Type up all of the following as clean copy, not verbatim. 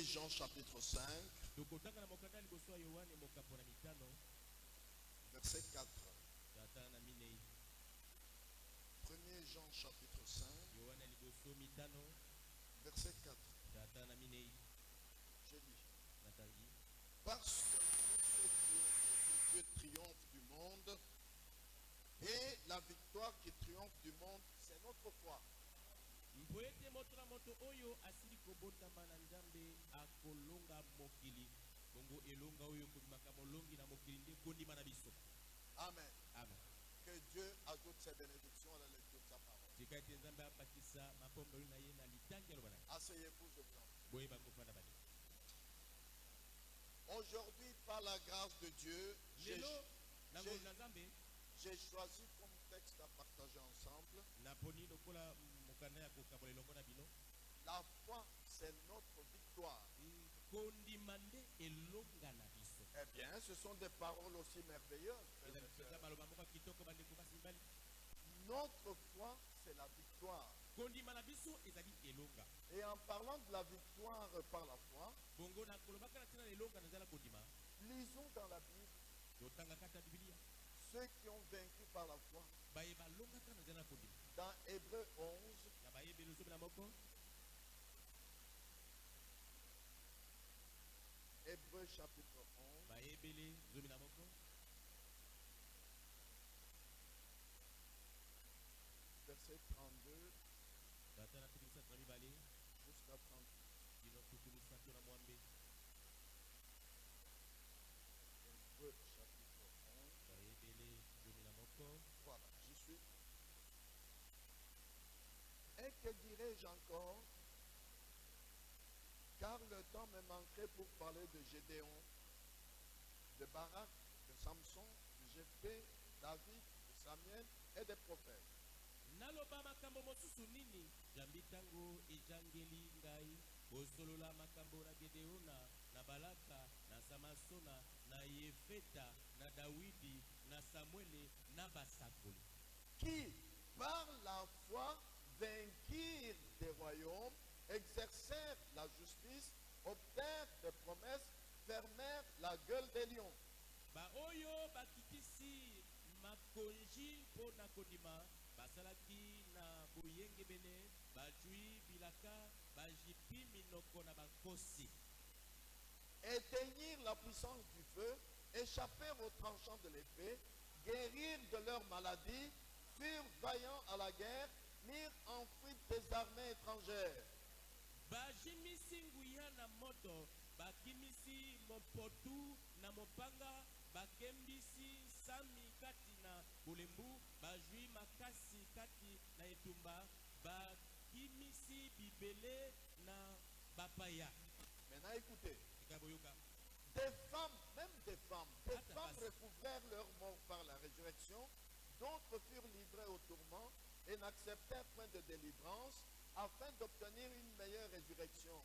1er Jean chapitre 5, verset 4. 1er Jean chapitre 5, verset 4. Je lis. Parce que Dieu triomphe du monde, et la victoire qui triomphe du monde, c'est notre foi. Amen. Amen. Que Dieu ajoute ses bénédictions à la lecture de sa parole. Asseyez-vous, je vous en prie. Aujourd'hui, par la grâce de Dieu, j'ai choisi comme texte à partager ensemble. La foi, c'est notre victoire. Eh bien, ce sont des paroles aussi merveilleuses. Notre foi, c'est la victoire. Et en parlant de la victoire par la foi, lisons dans la Bible ceux qui ont vaincu par la foi. Dans Hébreux 11, Hébreux chapitre 11, verset 32 jusqu'à 30. Hébreux chapitre 11. Voilà, j'y suis. Et que dirais-je encore? Car le temps me manquerait pour parler de Gédéon, de Barak, de Samson, de Jephthé, David, de Samuel et des prophètes. Naloba makambo mosusu nini jambi tango ejangeli ngai osolola makambo na Gedeona na Balaka na Samasona na Yefeta na Dawidi na Samuele na basakoli qui par la foi vainquirent des royaumes, exercèrent la justice, obtinrent des promesses, fermèrent la gueule des lions. ba oyo bakitisi makonji po na kodima basalaki na boyenge bene bajui bilaka bajipi minoko na bakosi Éteignirent la puissance du feu, échappèrent aux tranchants de l'épée, guérirent de leurs maladies, furent vaillants à la guerre, mirent en fuite des armées étrangères. bajimisi nguya na moto bakimisi mopotu na mopanga bakembisi sami kati na bolembu bajui makasi kati na etumba bakimisi bibele na bapaya. Maintenant écoutez, Ikaboyoka. des femmes, même des femmes recouvrèrent leur mort par la résurrection, d'autres furent livrés au tourment et n'acceptèrent point de délivrance afin d'obtenir une meilleure résurrection.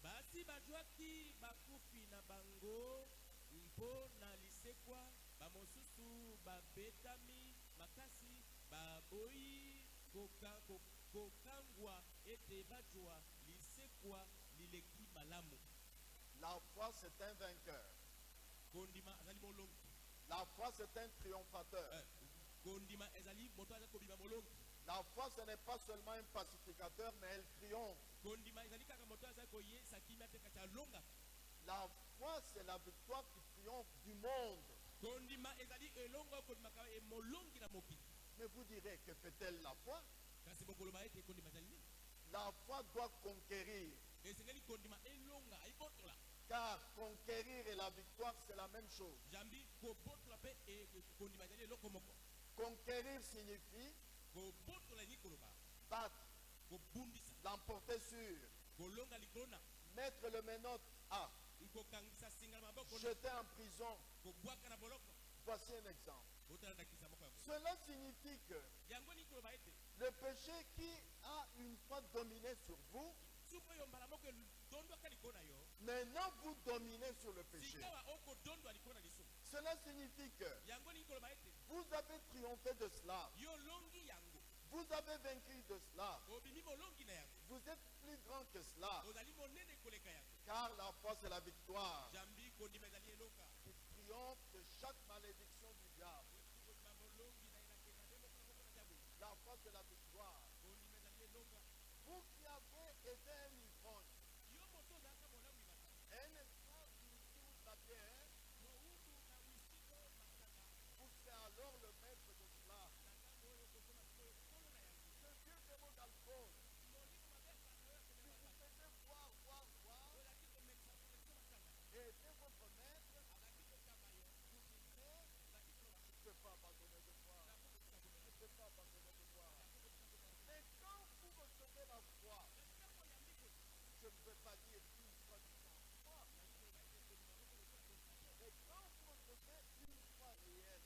Basi bajwaki bakufi na bango mpo na lisekwa bamosusu babetami makasi baboyi kokangwa ete bajwa lisekwa lileki malamu. La foi, c'est un vainqueur. Kondima ezali molongi. La foi, c'est un triomphateur. Kondima ezali moto aza kobima molongi. La foi, ce n'est pas seulement un pacificateur, mais elle triomphe. Kondima ezali kaka moto aza koyesa kimia te kati alonga. La foi, c'est la victoire qui triomphe du monde. Kondima ezali elongo kondima ka e molongi na mokili. Mais vous direz, que fait-elle la foi? Kasi bokoloba ete kondima ezali nini? La foi doit conquérir. Ezengeli kondima elonga aibotola. Car conquérir et la victoire, c'est la même chose. Jambi kobotola pe e kondima ezali eloko moko. Conquérir signifie Kobotola ni koloba. battre, Kobundisa. l'emporter sur, Kolonga likrona. mettre le menotte à, Kokangisa singa maboko. jeter en prison. Kobwaka na boloko. Voici un exemple. Botala ndakisa moko yango. Cela signifie que Yango ni koloba ete. le péché qui a une fois dominé sur vous, Suko yo mbala moko dondo kalikona yo. maintenant vous dominez sur le péché. Sikawa oko dondo alikona lisu. Cela signifie que Yango ni koloba ete. vous avez triomphé de cela. Yo longi yango. Vous avez vaincu de cela. Obimi molongi na yango. Vous êtes plus grand que cela. ozali monene koleka yango. Car la foi c'est la victoire Jambi kondima ezali elonga. qui triomphe de chaque malédiction du diable. Kondima molongi na elakela ndenge moko na diable. La foi c'est la victoire. Kondima ezali elonga. Vous qui avez été un ivrogne, Yo moto ozalaka molamu makala. un esclave du whisky ou de la bière, Mowutu na whisky to masanga. vous c'est alors le maître de cela. Na ntango oyo kozoma sikoyo kolo na yango. Ce vieux démon d'alcool Molimo mabeka na oyo qui komema vous masanga. faisait boire, Ozalaki komekisa masanga. et était votre maître, Azalaki kokamba yo. vous disiez, Ozalaki koloba. je ne peux pas abandonner de toi. Je ne peux pas abandonner de toi. Mais quand vous recevez la foi, je ne veux pas dire une foi de foi. Mais quand vous recevez une foi réelle,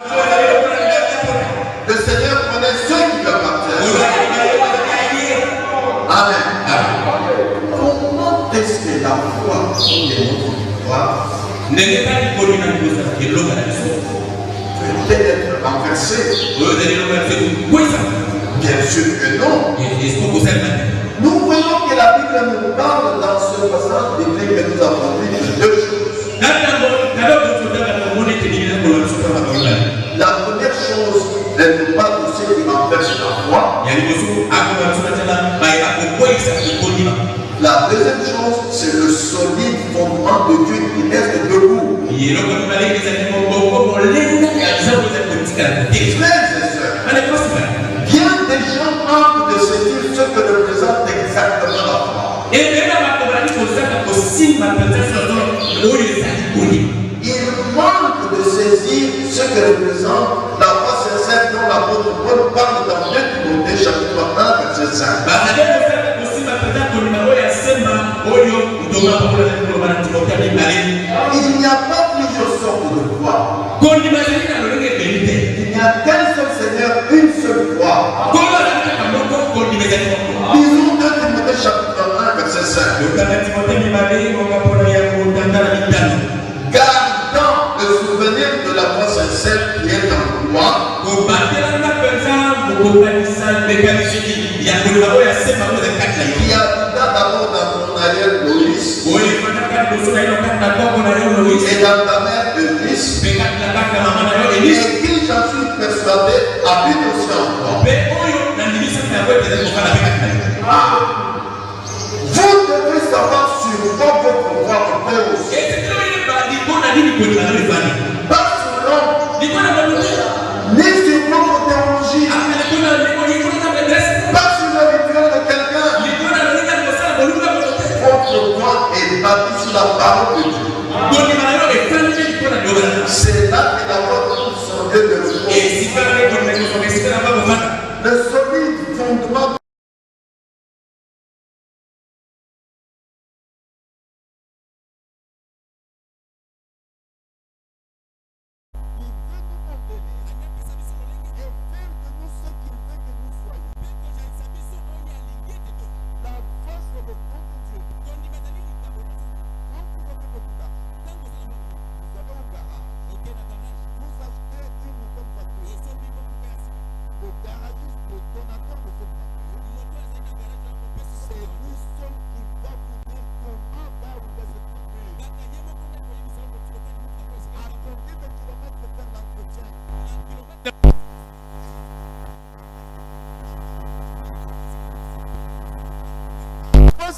Le Seigneur connaît ceux qui lui appartiennent. Amen. Comment est-ce que la foi peut être renversée? Bien sûr que non. Nous voyons que la Bible nous parle dans ce passage biblique que nous avons lu de deux choses. La première chose, elle nous parle de ce qui renverse la foi. La deuxième chose, c'est le solide fondement de Dieu qui reste debout. Frères et sœurs, bien des gens manquent de saisir ce que représente exactement la foi. Ils manquent de saisir ce que représente la foi sincère dont l'apôtre Paul parle dans 2 Timothée chapitre 1 verset 5. Il n'y a pas plusieurs sortes de foi. Il n'y a qu'un seul Seigneur, une seule foi. Lisons 2 Timothée chapitre 1 verset 5. Gardant le souvenir de la foi sincère qui est en moi, qui habita d'abord dans mon arrière Loïs et dans ta mère Eunice, et qui, j'en suis persuadé, habite aussi en toi. Vous devez savoir sur quoi votre foi repose. Pas sur l'homme, ni sur votre théologie, pas sur le rituel de quelqu'un. Votre foi est bâtie sur la parole de Dieu. C'est là que la foi trouve son lieu de repos. Le solide fondement.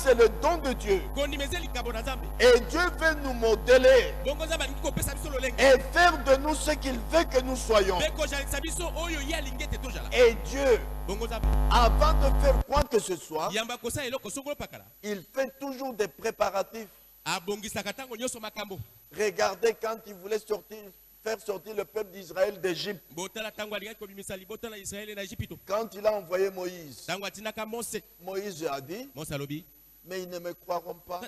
C'est le don de Dieu. Et Dieu veut nous modeler et faire de nous ce qu'il veut que nous soyons. Et Dieu, avant de faire quoi que ce soit, il fait toujours des préparatifs. Regardez quand il voulait faire sortir le peuple d'Israël d'Égypte. Quand il a envoyé Moïse, Moïse a dit: mais ils ne me croiront pas.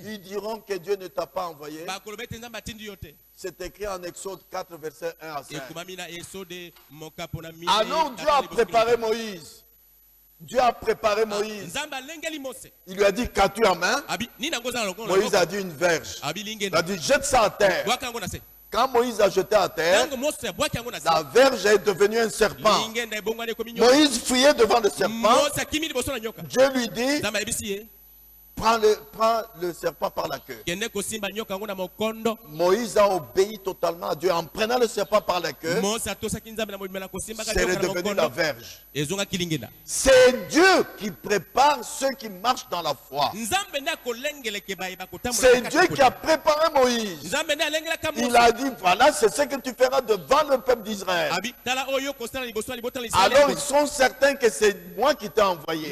Ils diront que Dieu ne t'a pas envoyé. C'est écrit en Exode 4, verset 1 à 5. Alors Dieu a préparé Moïse. Dieu a préparé Moïse. Il lui a dit: qu'as-tu en main? Moïse a dit: une verge. Il a dit: jette ça à terre. Quand Moïse a jeté à terre, la verge est devenue un serpent. Moïse fuyait devant le serpent. Dieu lui dit: prends le serpent par la queue. Moïse a obéi totalement à Dieu en prenant le serpent par la queue. C'est redevenu la verge. C'est Dieu qui prépare ceux qui marchent dans la foi. C'est Dieu qui a préparé Moïse. Il a dit: voilà, c'est ce que tu feras devant le peuple d'Israël. Alors ils sont certains que c'est moi qui t'ai envoyé.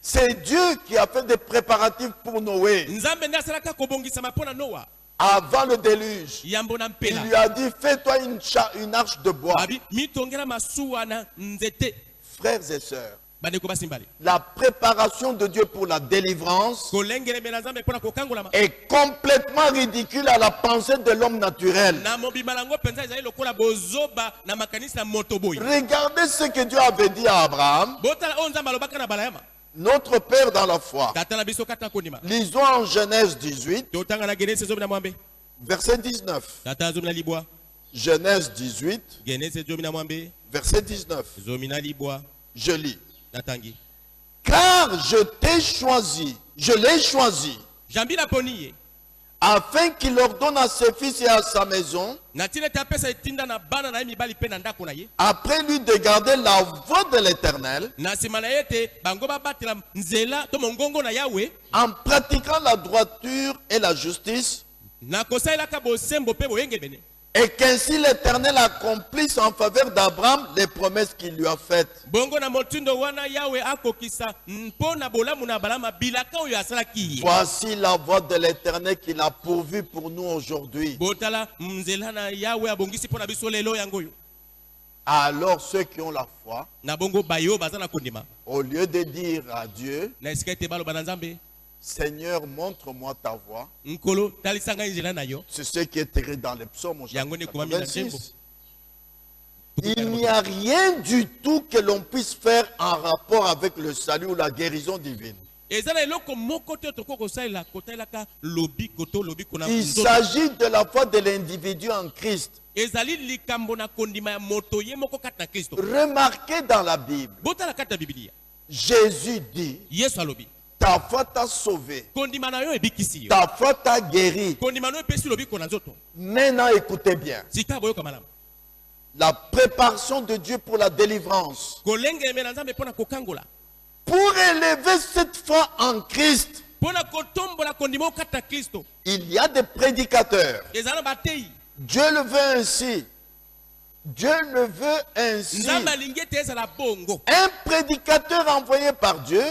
C'est Dieu qui a fait des préparatifs pour Noé. Avant le déluge, il lui a dit: fais-toi une arche de bois. Frères et sœurs, La préparation de Dieu pour la délivrance est complètement ridicule à la pensée de l'homme naturel. Regardez ce que Dieu avait dit à Abraham, notre père dans la foi. Lisons en Genèse 18, verset 19. Genèse 18, verset 19. Je lis. Car je l'ai choisi, afin qu'il ordonne à ses fils et à sa maison, après lui de garder la voie de l'Éternel, en pratiquant la droiture et la justice, et qu'ainsi l'Éternel accomplisse en faveur d'Abraham les promesses qu'il lui a faites. Voici la voie de l'Éternel qu'il a pourvue pour nous aujourd'hui. Alors ceux qui ont la foi, au lieu de dire à Dieu, Seigneur, montre-moi ta voie. C'est ce qui est écrit dans les psaumes. Il n'y a rien du tout que l'on puisse faire en rapport avec le salut ou la guérison divine. Il s'agit de la foi de l'individu en Christ. Remarquez dans la Bible, Jésus dit, ta foi t'a sauvé. Ta foi t'a guéri. Maintenant, écoutez bien. La préparation de Dieu pour la délivrance. Pour élever cette foi en Christ, il y a des prédicateurs. Dieu le veut ainsi. Dieu le veut ainsi. Un prédicateur envoyé par Dieu,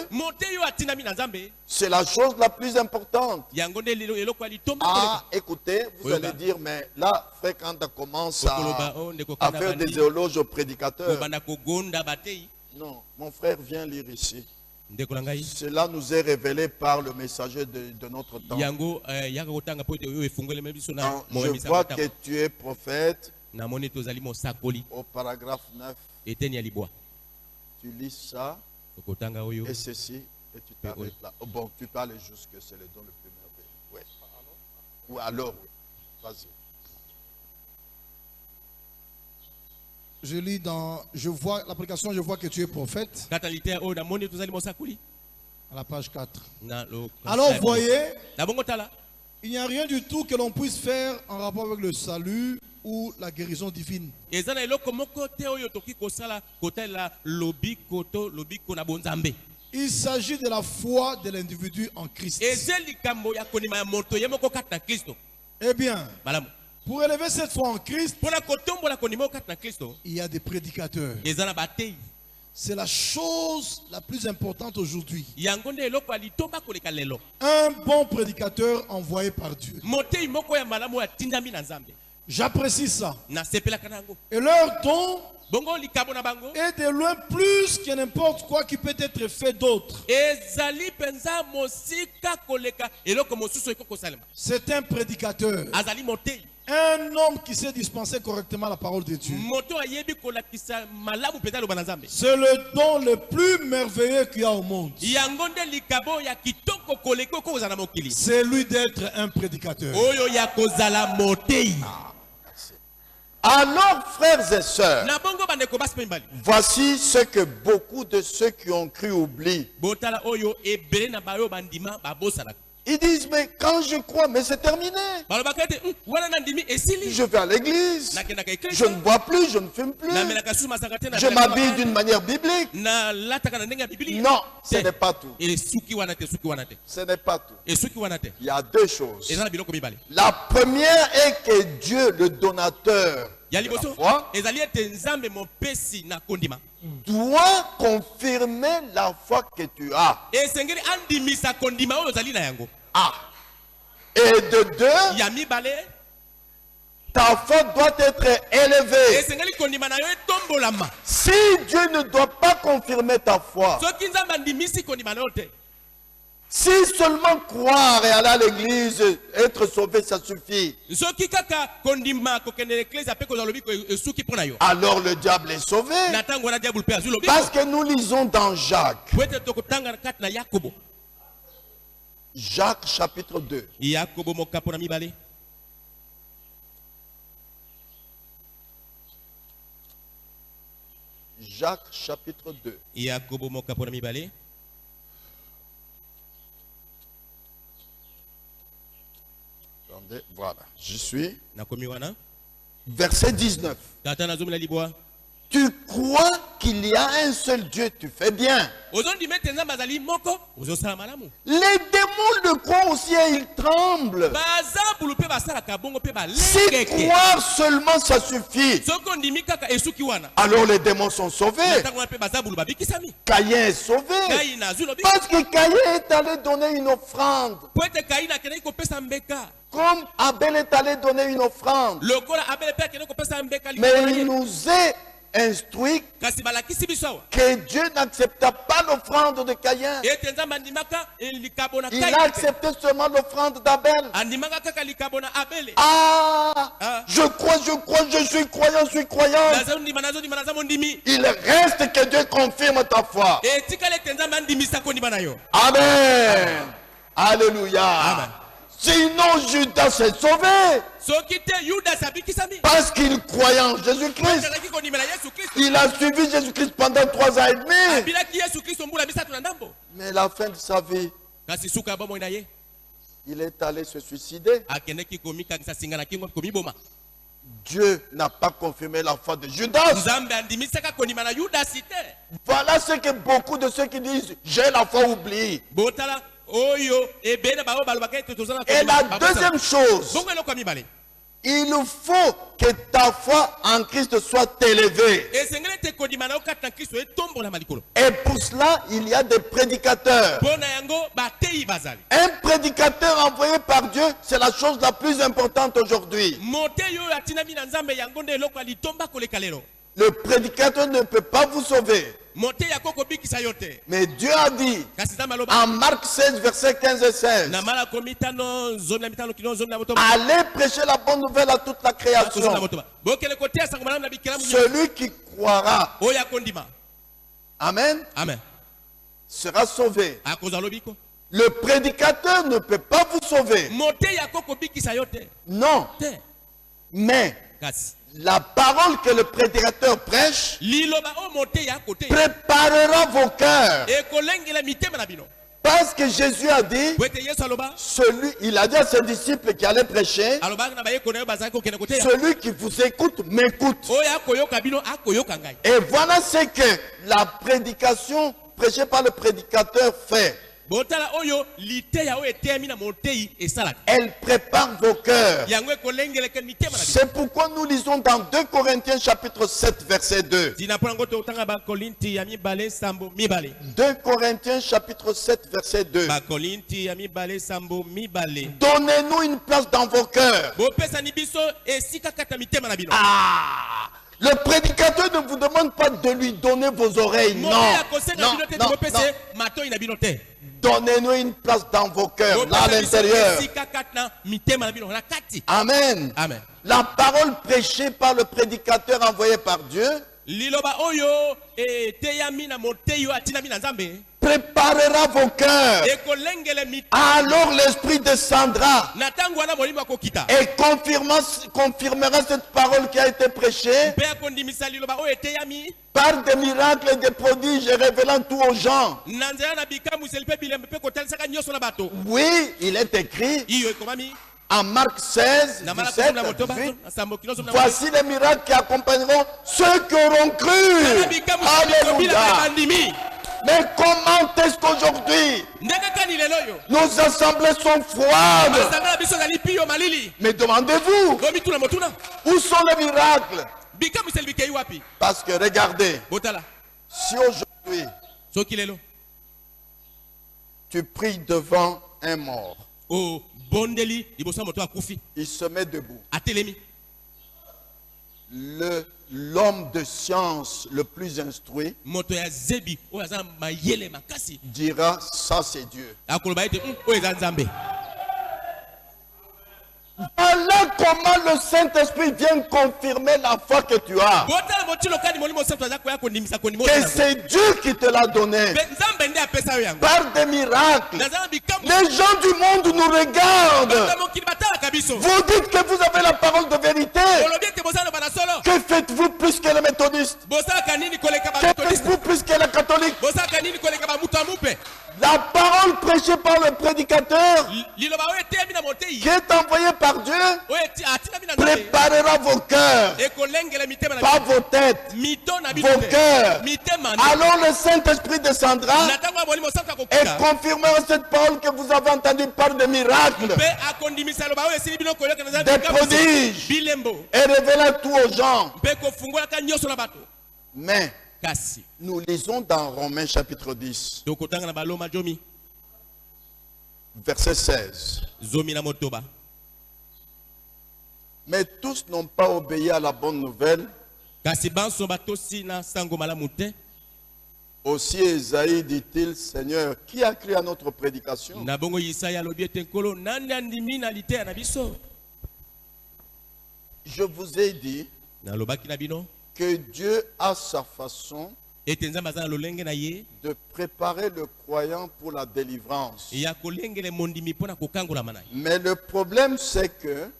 c'est la chose la plus importante. Ah, écoutez, vous allez dire, mais là, frère Kanda commence à faire des éloges aux prédicateurs. Non, mon frère vient lire ici. Cela nous est révélé par le messager de notre temps. Je vois que tu es prophète. Au paragraphe 9, tu lis ça et ceci et tu t'arrêtes là. Oh, bon, tu parles juste que c'est le don le plus merveilleux. Ouais. Ou alors, oui. Vas-y. Je lis l'application, je vois que tu es prophète. À la page 4. Alors voyez, il n'y a rien du tout que l'on puisse faire en rapport avec le salut ou la guérison divine. Il s'agit de la foi de l'individu en Christ. Eh bien, pour élever cette foi en Christ, il y a des prédicateurs. C'est la chose la plus importante aujourd'hui. Un bon prédicateur envoyé par Dieu. J'apprécie ça. Et leur don est de loin plus que n'importe quoi qui peut être fait d'autre. C'est un prédicateur. Un homme qui sait dispenser correctement la parole de Dieu. C'est le don le plus merveilleux qu'il y a au monde. C'est lui d'être un prédicateur. Alors, frères et sœurs, voici ce que beaucoup de ceux qui ont cru oublient. Ils disent, mais quand je crois, mais c'est terminé. Je vais à l'église, je ne bois plus, je ne fume plus, je m'habille d'une manière biblique. Non, ce n'est pas tout. Ce n'est pas tout. Il y a deux choses. La première est que Dieu, le donateur de la foi, doit confirmer la foi que tu as. Ah. Et de deux, Ta foi doit être élevée. Si Dieu ne doit pas confirmer ta foi, si seulement croire et aller à l'église, être sauvé, ça suffit, alors le diable est sauvé. Parce que nous lisons dans Jacques. Jacques chapitre 2. Jacques chapitre 2. Attendez, voilà, je suis. Verset 19. Tu crois qu'il y a un seul Dieu, tu fais bien. Les démons le croient aussi et ils tremblent. Si croire seulement ça suffit, alors les démons sont sauvés. Caïn est sauvé. Parce que Caïn est allé donner une offrande. Comme Abel est allé donner une offrande. Mais il nous est instruit que Dieu n'accepta pas l'offrande de Caïn. Il a accepté seulement l'offrande d'Abel. Je crois, je suis croyant. Il reste que Dieu confirme ta foi. Amen. Alléluia. Amen. Sinon Judas s'est sauvé. Parce qu'il croyait en Jésus-Christ. Il a suivi Jésus-Christ pendant 3 ans et demi. Mais la fin de sa vie, il est allé se suicider. Dieu n'a pas confirmé la foi de Judas. Voilà ce que beaucoup de ceux qui disent j'ai la foi oubliée. Et la deuxième chose, il faut que ta foi en Christ soit élevée. Et pour cela, il y a des prédicateurs. Un prédicateur envoyé par Dieu, c'est la chose la plus importante aujourd'hui. Le prédicateur ne peut pas vous sauver. Mais Dieu a dit en Marc 16 verset 15 et 16, allez prêcher la bonne nouvelle à toute la création. Celui qui croira, amen, sera sauvé. Le prédicateur ne peut pas vous sauver. Non. Mais la parole que le prédicateur prêche préparera vos cœurs. Parce que Jésus a dit, il a dit à ses disciples qui allaient prêcher, celui qui vous écoute m'écoute. Et voilà ce que la prédication prêchée par le prédicateur fait. Elle prépare vos cœurs. C'est pourquoi nous lisons dans 2 Corinthiens chapitre 7 verset 2. 2 Corinthiens chapitre 7 verset 2. Donnez-nous une place dans vos cœurs. Le prédicateur ne vous demande pas de lui donner vos oreilles. Non. Donnez-nous une place dans vos cœurs, là à l'intérieur. Amen. Amen. La parole prêchée par le prédicateur envoyé par Dieu préparera vos cœurs. Alors l'Esprit descendra et confirmera cette parole qui a été prêchée par des miracles et des prodiges révélant tout aux gens. Oui, il est écrit en Marc 16, 17, 18, voici les miracles qui accompagneront ceux qui auront cru. Alléluia. Mais comment est-ce qu'aujourd'hui nos assemblées sont froides? Mais demandez-vous, où sont les miracles? Parce que regardez, si aujourd'hui tu pries devant un mort, il se met debout. l'homme de science le plus instruit dira ça c'est Dieu. Voilà comment le Saint-Esprit vient confirmer la foi que tu as. Que c'est Dieu qui te l'a donné. Par des miracles. Les gens du monde nous regardent. Vous dites que vous avez la parole de vérité. Que faites-vous plus que les méthodistes? Que faites-vous plus que les catholiques? La parole prêchée par le prédicateur qui est envoyé par Dieu préparera vos cœurs, pas vos têtes, vos cœurs. Alors le Saint-Esprit descendra et confirmera cette parole que vous avez entendue par des miracles, des prodiges, et révéla tout aux gens. Mais nous lisons dans Romains chapitre 10, verset 16. Mais tous n'ont pas obéi à la bonne nouvelle. Aussi Esaïe dit-il, Seigneur, qui a cru à notre prédication? Je vous ai dit que Dieu a sa façon de préparer le croyant pour la délivrance. Mais le problème c'est que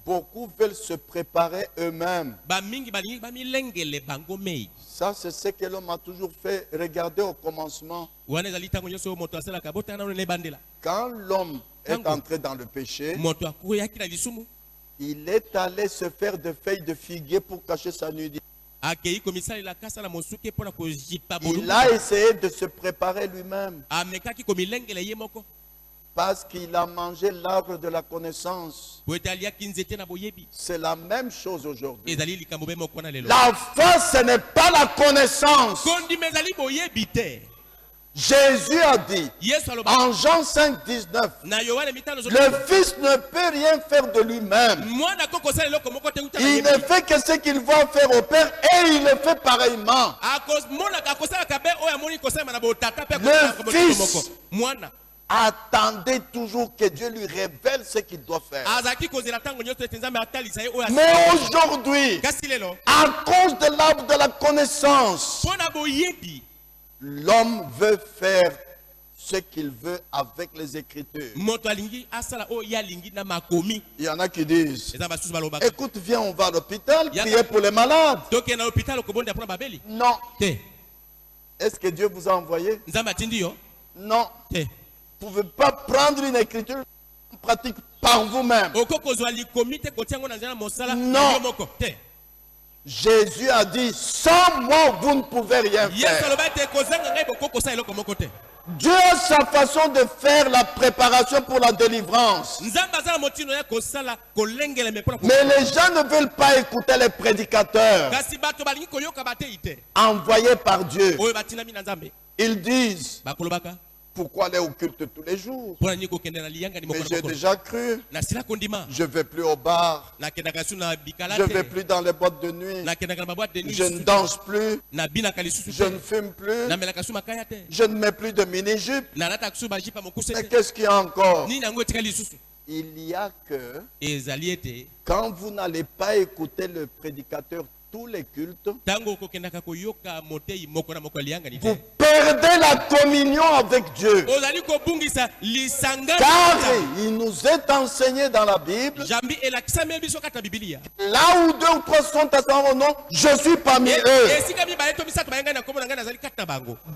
beaucoup veulent se préparer eux-mêmes. Ça c'est ce que l'homme a toujours fait. Regardez au commencement. Quand l'homme est entré dans le péché, il est allé se faire des feuilles de figuier pour cacher sa nudité. Il a essayé de se préparer lui-même parce qu'il a mangé l'arbre de la connaissance. C'est la même chose aujourd'hui. La foi, ce n'est pas la connaissance. Jésus a dit en Jean 5, 19, le Fils ne peut rien faire de lui-même. Il ne fait que ce qu'il va faire au Père et il le fait pareillement. Le Fils attendait toujours que Dieu lui révèle ce qu'il doit faire. Mais aujourd'hui, à cause de l'arbre de la connaissance, l'homme veut faire ce qu'il veut avec les Écritures. Il y en a qui disent, écoute, viens, on va à l'hôpital, prier pour les malades. Non. Est-ce que Dieu vous a envoyé? Non. Vous ne pouvez pas prendre une écriture en pratique par vous-même. Non. Jésus a dit, sans moi, vous ne pouvez rien faire. Dieu a sa façon de faire la préparation pour la délivrance. Mais les gens ne veulent pas écouter les prédicateurs envoyés par Dieu. Ils disent, pourquoi aller au culte tous les jours? Mais j'ai déjà cru. Je ne vais plus au bar. Je ne vais plus dans les boîtes de nuit. Je ne danse plus. Je ne fume plus. Je ne mets plus de mini-jupe. Mais qu'est-ce qu'il y a encore? Il y a que quand vous n'allez pas écouter le prédicateur tous les cultes, vous perdez la communion avec Dieu. Car il nous est enseigné dans la Bible, là où 2 ou 3 sont assemblés au nom, je suis parmi eux.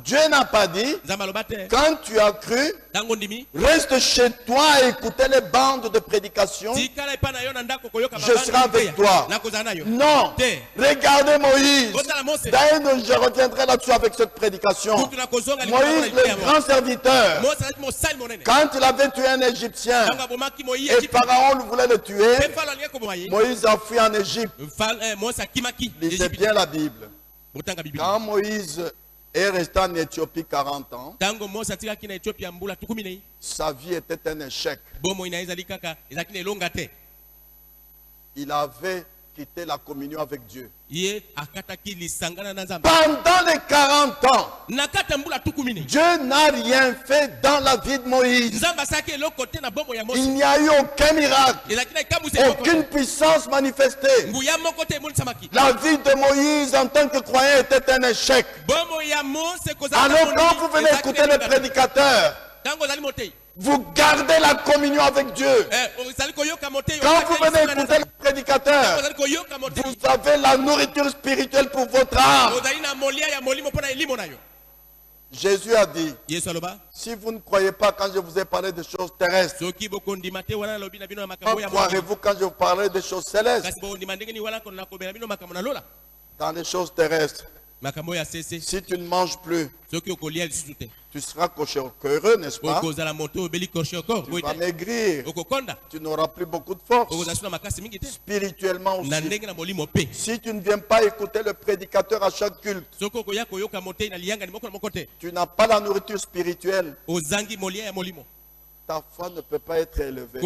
Dieu n'a pas dit, quand tu as cru, reste chez toi et écoutez les bandes de prédication, je serai avec toi. Non. Regardez Moïse. D'ailleurs, je reviendrai là-dessus avec cette prédication. Moïse, le grand serviteur, quand il avait tué un Égyptien et Pharaon voulait le tuer, Moïse a fui en Égypte. Lisez bien la Bible. Quand Moïse est resté en Éthiopie 40 ans, sa vie était un échec. Il avait quitté la communion avec Dieu. Pendant les 40 ans, Dieu n'a rien fait dans la vie de Moïse. Il n'y a eu aucun miracle, aucune puissance manifestée. La vie de Moïse en tant que croyant était un échec. Alors quand vous venez écouter le prédicateur, vous gardez la communion avec Dieu. Quand vous venez écouter le prédicateur, vous avez la nourriture spirituelle pour votre âme. Jésus a dit, si vous ne croyez pas quand je vous ai parlé des choses terrestres, quand croirez-vous quand je vous parlerai des choses célestes? Dans les choses terrestres, si tu ne manges plus, tu seras heureux, n'est-ce pas? Tu vas maigrir. Tu n'auras plus beaucoup de force. Spirituellement aussi. Si tu ne viens pas écouter le prédicateur à chaque culte, tu n'as pas la nourriture spirituelle. Ta foi ne peut pas être élevée.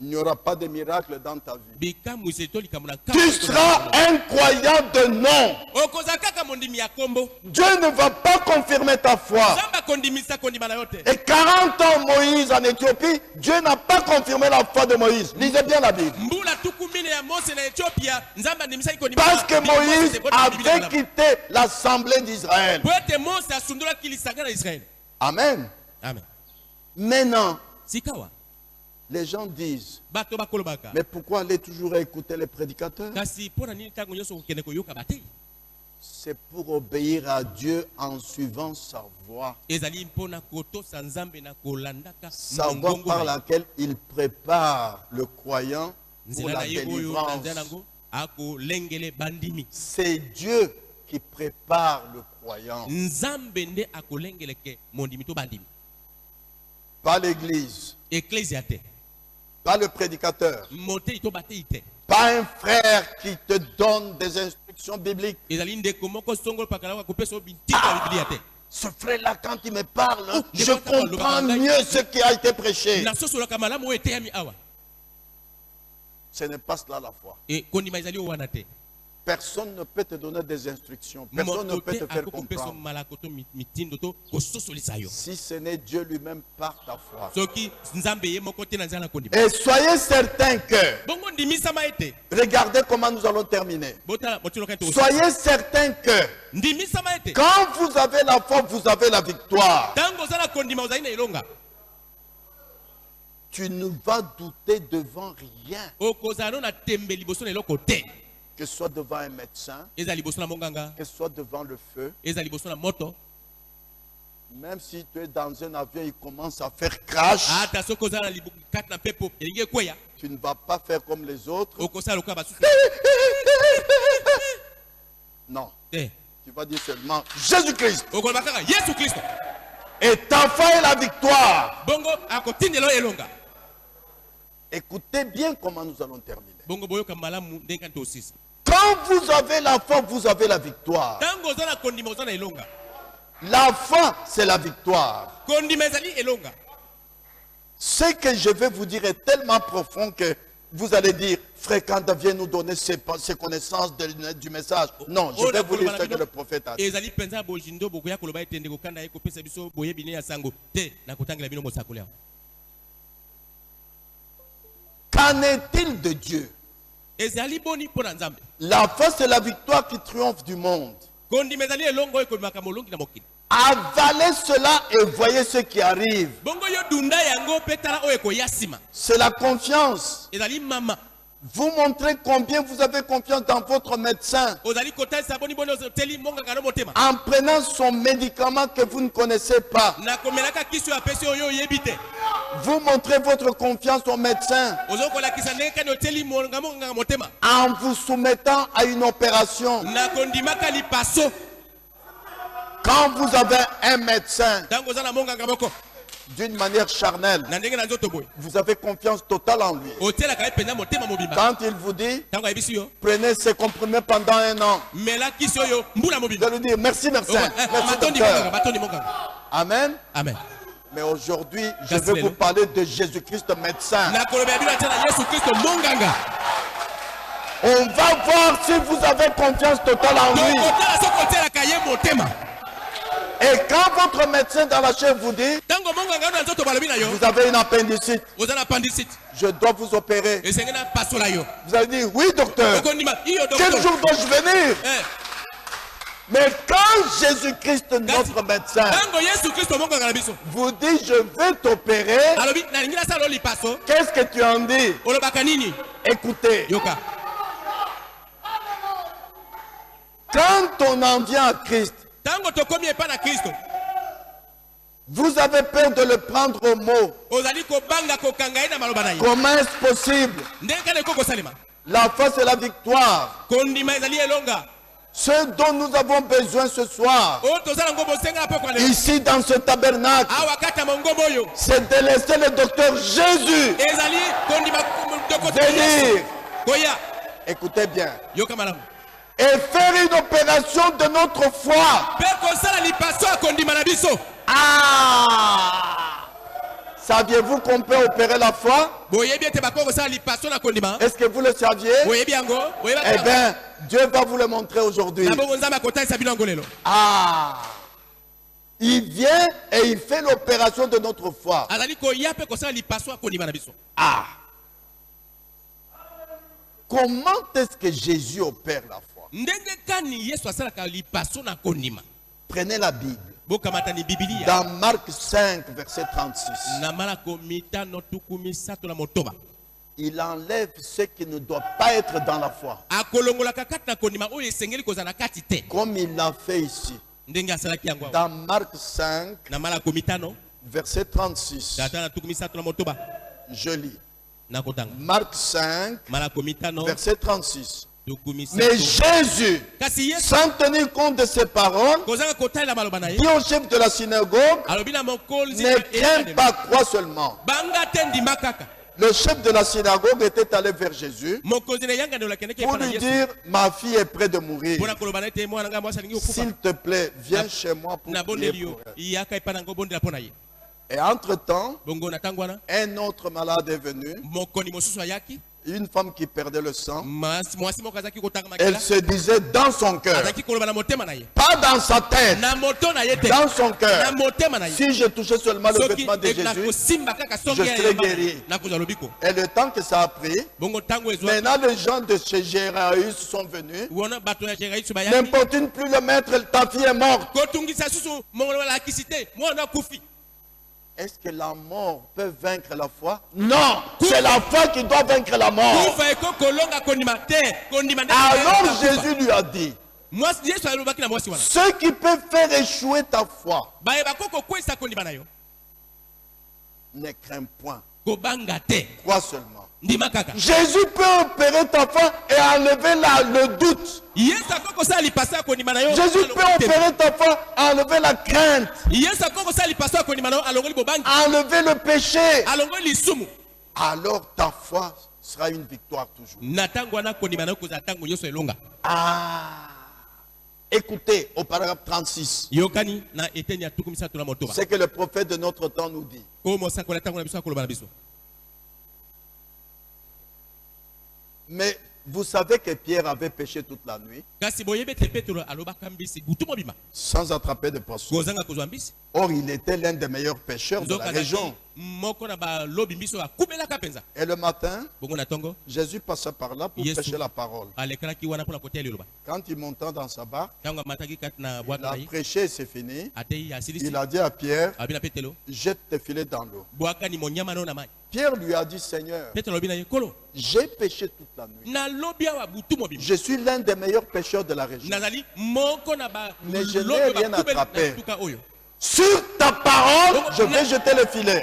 Il n'y aura pas de miracle dans ta vie. Tu seras un croyant de nom. Dieu ne va pas confirmer ta foi. Et 40 ans Moïse en Éthiopie, Dieu n'a pas confirmé la foi de Moïse. Lisez bien la Bible. Parce que Moïse avait quitté l'assemblée d'Israël. Amen. Maintenant, les gens disent, mais pourquoi aller toujours écouter les prédicateurs? C'est pour obéir à Dieu en suivant sa voix. Sa voix par laquelle il prépare le croyant pour la délivrance. C'est Dieu qui prépare le croyant. Pas l'église. Pas le prédicateur. Pas un frère qui te donne des instructions bibliques. Ce frère-là, quand il me parle, je comprends mieux ce qui a été prêché. Ce n'est pas cela la foi. Personne ne peut te donner des instructions. Personne ne peut te faire comprendre. Si ce n'est Dieu lui-même par ta foi. Et soyez certains que, regardez comment nous allons terminer. Soyez certains que, quand vous avez la foi, vous avez la victoire. Tu ne vas douter devant rien. Que ce soit devant un médecin, que ce soit devant le feu, même si tu es dans un avion, il commence à faire crash, tu ne vas pas faire comme les autres. Non, tu vas dire seulement Jésus-Christ. Et ta foi est la victoire. Écoutez bien comment nous allons terminer. Quand vous avez la foi, vous avez la victoire. La foi, c'est la victoire. Ce que je vais vous dire est tellement profond que vous allez dire, frère, quand viens nous donner ses connaissances du message. Non, je vais vous dire ce que le prophète a dit. Qu'en est-il de Dieu? La foi, c'est la victoire qui triomphe du monde. Avalez cela et voyez ce qui arrive. C'est la confiance. Vous montrez combien vous avez confiance dans votre médecin. En prenant son médicament que vous ne connaissez pas. Vous montrez votre confiance au médecin. En vous soumettant à une opération. Quand vous avez un médecin, d'une manière charnelle, vous avez confiance totale en lui. Quand il vous dit, prenez ces comprimés pendant 1 an, vous allez lui dire, merci médecin, merci docteur. Amen. Amen. Mais aujourd'hui, je veux vous parler de Jésus-Christ médecin. On va voir si vous avez confiance totale en lui. Et quand votre médecin dans la chair vous dit, vous avez une appendicite, je dois vous opérer. Vous allez dire, oui docteur, quel jour dois-je venir? Mais quand Jésus-Christ, notre médecin, vous dit, je vais t'opérer, qu'est-ce que tu en dis? Écoutez. Quand on en vient à Christ, vous avez peur de le prendre au mot. Comment est-ce possible? La foi, c'est la victoire. Ce dont nous avons besoin ce soir, ici dans ce tabernacle, c'est de laisser le docteur Jésus venir. Écoutez bien. Et faire une opération de notre foi. Ah! Saviez-vous qu'on peut opérer la foi? Est-ce que vous le saviez? Eh bien, Dieu va vous le montrer aujourd'hui. Ah! Il vient et il fait l'opération de notre foi. Ah! Comment est-ce que Jésus opère la foi? Prenez la Bible. Dans Marc 5, verset 36. Il enlève ce qui ne doit pas être dans la foi. Comme il l'a fait ici. Dans Marc 5, verset 36. Je lis. Marc 5, verset 36. Mais Jésus, sans tenir compte de ses paroles, dit au chef de la synagogue, ne crains pas, crois seulement. Le chef de la synagogue était allé vers Jésus pour lui dire, ma fille est près de mourir. S'il te plaît, viens chez moi pour prier pour elle. Et entre-temps, un autre malade est venu. Une femme qui perdait le sang. Elle se disait dans son cœur, pas dans sa tête, dans son cœur, si je touchais seulement le vêtement de Jésus, je serais guéri. Et le temps que ça a pris, maintenant les gens de chez Jéraïus sont venus. N'importe plus le maître, ta fille est morte. Est-ce que la mort peut vaincre la foi? Non, c'est la foi qui doit vaincre la mort. Alors Jésus lui a dit, ce qui peut faire échouer ta foi, ne crains point, crois seulement. Jésus peut opérer ta foi et enlever le doute. Jésus peut opérer ta foi et enlever la crainte. Enlever le péché. Alors ta foi sera une victoire toujours. Ah. Écoutez au paragraphe 36. C'est que le prophète de notre temps nous dit. Mais vous savez que Pierre avait péché toute la nuit sans attraper de poisson. Or, il était l'un des meilleurs pêcheurs de la région. Et le matin, Jésus passa par là pour pêcher la parole. Quand il monta dans sa barque, il a prêché, c'est fini. Il a dit à Pierre, jette tes filets dans l'eau. Pierre lui a dit, Seigneur, j'ai péché toute la nuit. Je suis l'un des meilleurs pêcheurs de la région. Mais je n'ai rien attrapé. Sur ta parole, je vais jeter le filet.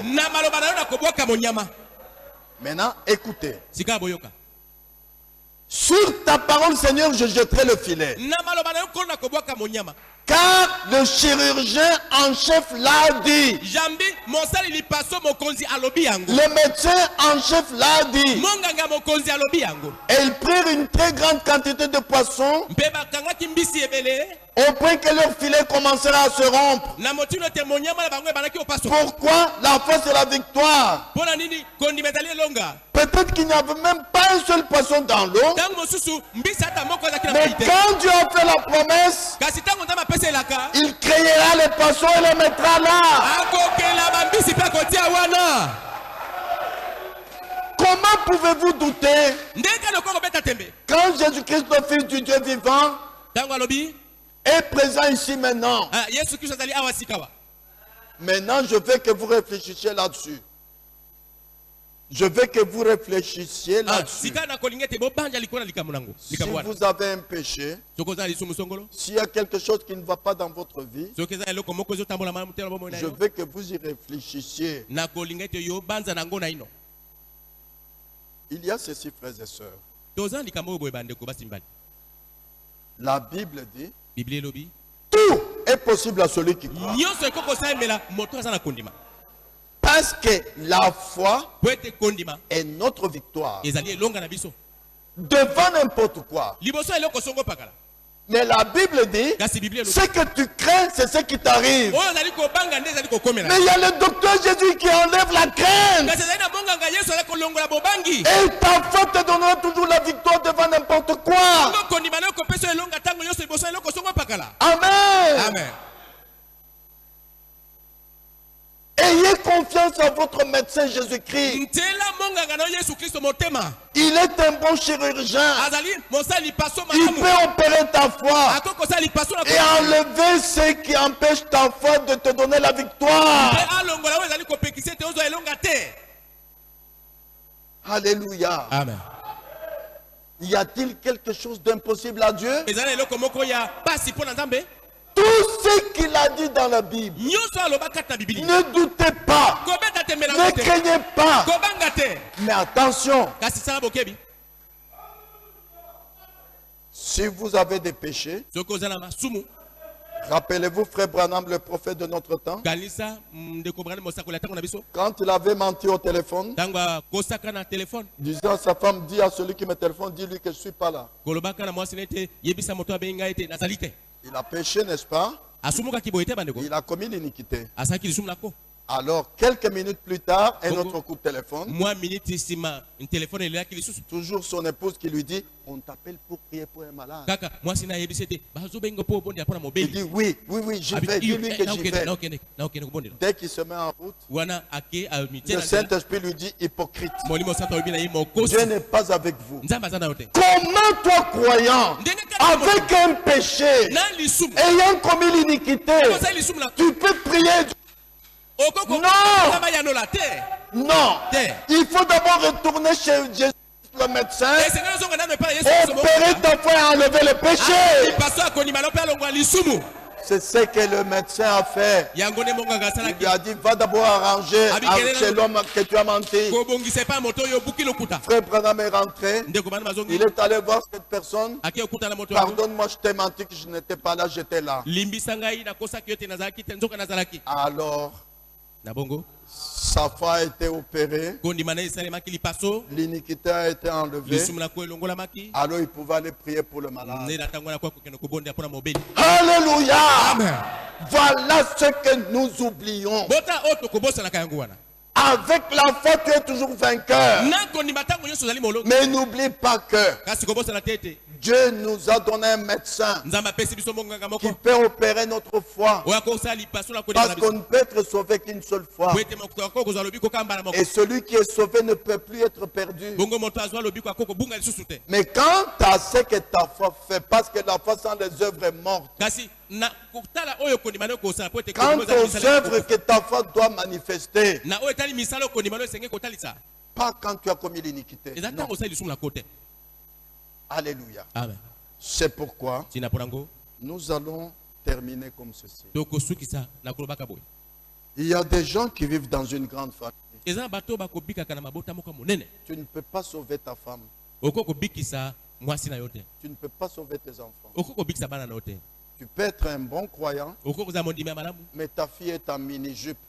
Maintenant, écoutez. Sur ta parole, Seigneur, je jetterai le filet. Car le chirurgien en chef l'a dit. Le médecin en chef l'a dit. Et ils prirent une très grande quantité de poissons au point que leur filet commencera à se rompre. Pourquoi? La foi c'est la victoire. Peut-être qu'il n'y avait même pas un seul poisson dans l'eau. Mais quand Dieu a fait la promesse, il créera les poissons et les mettra là. Comment pouvez-vous douter? Quand Jésus-Christ, le Fils du Dieu vivant, est présent ici maintenant. Maintenant, je veux que vous réfléchissiez là-dessus. Je veux que vous réfléchissiez là-dessus. Si vous avez un péché, s'il y a quelque chose qui ne va pas dans votre vie, je veux que vous y réfléchissiez. Il y a ceci, frères et sœurs. La Bible dit, tout est possible à celui qui croit. Parce que la foi est notre victoire devant n'importe quoi. Mais la Bible dit, ce que tu crains, c'est ce qui t'arrive. Mais il y a le docteur Jésus qui enlève la crainte. Et ta foi te donnera toujours la victoire devant n'importe quoi. Amen. Amen. Ayez confiance en votre médecin Jésus-Christ. Il est un bon chirurgien. Il peut opérer ta foi et enlever ce qui empêche ta foi de te donner la victoire. Alléluia. Amen. Y a-t-il quelque chose d'impossible à Dieu? Tout ce qu'il a dit dans la Bible, ne doutez pas, ne craignez pas. Mais attention, si vous avez des péchés, rappelez-vous frère Branham, le prophète de notre temps, quand il avait menti au téléphone, disant à sa femme, dis à celui qui me téléphone, dis-lui que je ne suis pas là. Il a péché, n'est-ce pas? Il a commis l'iniquité. Alors, quelques minutes plus tard, un autre coup de téléphone. Toujours son épouse qui lui dit, on t'appelle pour prier pour un malade. Il dit, oui, j'y vais. Dis-lui que j'y vais. Dès qu'il se met en route, le Saint-Esprit lui dit, hypocrite, Dieu n'est pas avec vous. Comment toi, croyant, avec un péché, ayant commis l'iniquité, tu peux prier? Non, il faut d'abord retourner chez Jésus, le médecin, opérer ta foi et enlever le péché. C'est ce que le médecin a fait. Il lui a dit, va d'abord arranger chez l'homme que tu as menti. Frère Branham est rentré. Il est allé voir cette personne. Pardonne-moi, je t'ai menti que je n'étais pas là, j'étais là. Alors, sa foi a été opérée. L'iniquité a été enlevée. Alors il pouvait aller prier pour le malade. Alléluia. Amen. Voilà ce que nous oublions. Avec la foi, tu es toujours vainqueur. Mais n'oublie pas que Dieu nous a donné un médecin qui peut opérer notre foi. Parce qu'on ne peut être sauvé qu'une seule fois. Et celui qui est sauvé ne peut plus être perdu. Mais quant à ce que ta foi fait, parce que la foi sans les œuvres est morte. Quant aux œuvres que ta foi doit manifester, pas quand tu as commis l'iniquité. Alléluia. Amen. C'est pourquoi nous allons terminer comme ceci. Il y a des gens qui vivent dans une grande famille. Tu ne peux pas sauver ta femme. Tu ne peux pas sauver tes enfants. Tu Tu peux être un bon croyant, mais ta fille est en mini-jupe.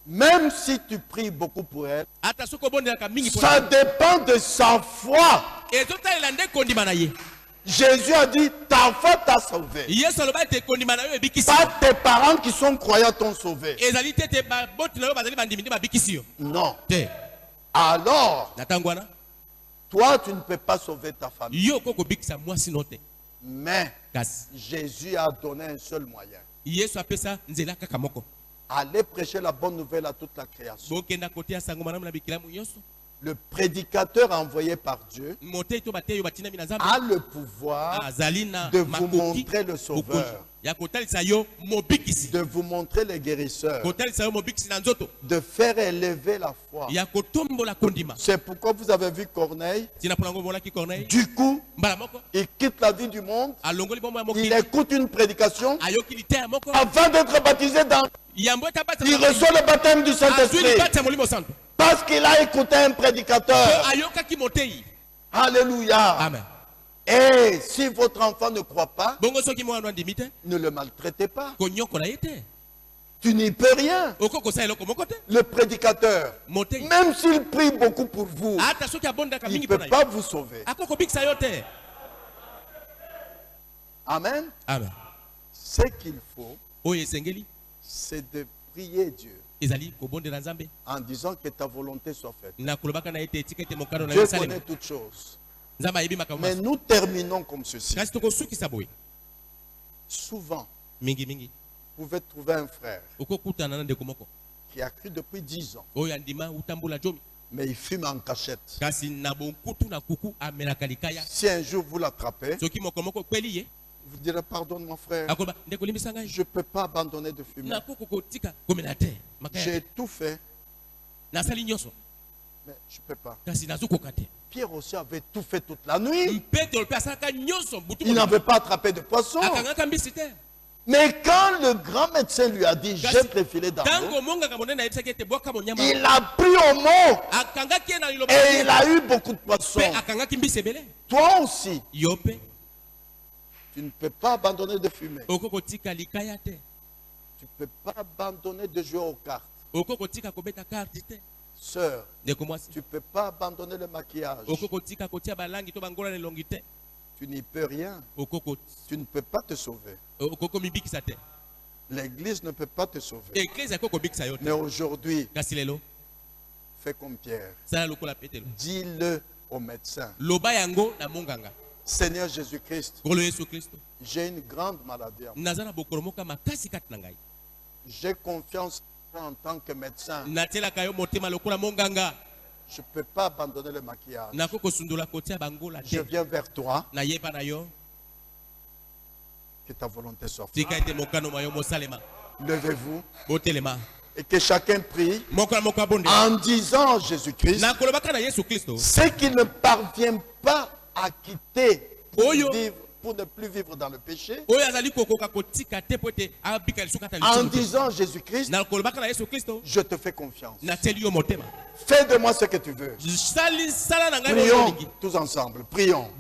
Même si tu pries beaucoup pour elle, ça dépend de sa foi. Jésus a dit, ta foi t'a sauvé. Pas tes parents qui sont croyants t'ont sauvé. Non. Alors, toi, tu ne peux pas sauver ta famille. Mais Jésus a donné un seul moyen. Allez prêcher la bonne nouvelle à toute la création. Le prédicateur envoyé par Dieu a le pouvoir de vous montrer le sauveur, de vous montrer les guérisseurs, de faire élever la foi. C'est pourquoi vous avez vu Corneille. Du coup, il quitte la vie du monde, il écoute une prédication. Avant d'être baptisé, il reçoit le baptême du Saint-Esprit. Parce qu'il a écouté un prédicateur. Alléluia. Amen. Et si votre enfant ne croit pas, ne le maltraitez pas. Tu n'y peux rien. Le prédicateur, même s'il prie beaucoup pour vous, il ne peut pas vous sauver. Amen. Amen. Ce qu'il faut, c'est de prier Dieu en disant que ta volonté soit faite. Dieu connaît toutes choses. Mais nous terminons comme ceci. Souvent, vous pouvez trouver un frère qui a cru depuis 10 ans, mais il fume en cachette. Si un jour vous l'attrapez, vous direz, pardonne mon frère, je ne peux pas abandonner de fumer. J'ai tout fait, mais je ne peux pas. Pierre aussi avait tout fait toute la nuit. Il n'avait pas attrapé de poisson. Mais quand le grand médecin lui a dit, jette les filets dans l'eau, il a pris au mot et il a eu beaucoup de poissons. Toi aussi, tu ne peux pas abandonner de fumer. Tu ne peux pas abandonner de jouer aux cartes. Sœur, tu ne peux pas abandonner le maquillage. Tu n'y peux rien. Tu ne peux pas te sauver. L'église ne peut pas te sauver. Mais aujourd'hui, fais comme Pierre. Dis-le au médecin. Seigneur Jésus-Christ, j'ai une grande maladie. J'ai confiance en tant que médecin. Je ne peux pas abandonner le maquillage. Je viens vers toi. Que ta volonté soit faite. Levez-vous. Et que chacun prie en disant Jésus-Christ ce qui ne parvient pas à quitter pour ne plus vivre dans le péché. En disant Jésus-Christ, je te fais confiance. Fais de moi ce que tu veux. Prions tous ensemble. Prions.